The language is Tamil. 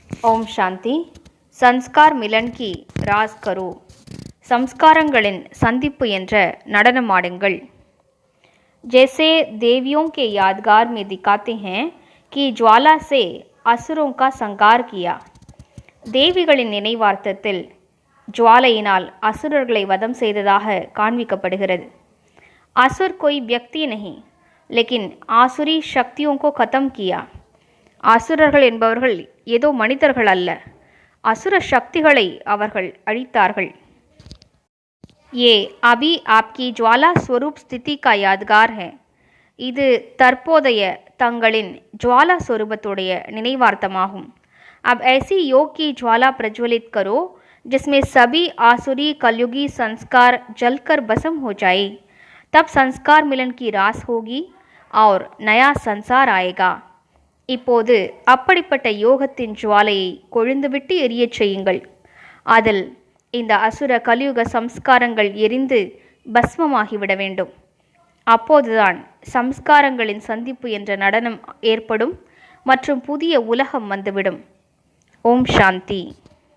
ஓம் சாந்தி. சன்ஸ்கார் மிலன் கி ராஸ் கரோ. சம்ஸ்காரங்களின் சந்திப்பு என்ற நடனமாடுங்கள். जैसे देवियों के यादगार में दिखाते हैं कि ज्वाला से असुरों का संहार किया. தேவிகளின் நினைவார்த்தத்தில் ஜுவாலையினால் அசுரர்களை வதம் செய்ததாக காண்பிக்கப்படுகிறது. असुर कोई व्यक्ति नहीं लेकिन आसुरी शक्तियों को खत्म किया. அசுரர்கள் என்பவர்கள் ஏதோ மனிதர்கள் அல்ல, அசுர சக்திகளை அவர்கள் அழித்தார்கள். ये अभी आपकी ज्वाला स्वरूप स्थिति का यादगार है. இது தற்போதைய தங்களின் ஜுவாலா स्वरूपத்துடைய நினைவார்த்தமாகும். अब ऐसी योग की ज्वाला प्रज्वलित करो जिसमें सभी आसुरी कलयुगी संस्कार जलकर भस्म हो जाए. तब संस्कार मिलन की रास होगी और नया संसार आएगा. இப்போது அப்படிப்பட்ட யோகத்தின் ஜுவாலையை கொழுந்துவிட்டு எரியச் செய்யுங்கள். அதில் இந்த அசுர கலியுக சம்ஸ்காரங்கள் எரிந்து பஸ்மமாகிவிட வேண்டும். அப்போதுதான் சம்ஸ்காரங்களின் சந்திப்பு என்ற நடனம் ஏற்படும் மற்றும் புதிய உலகம் வந்துவிடும். ஓம் சாந்தி.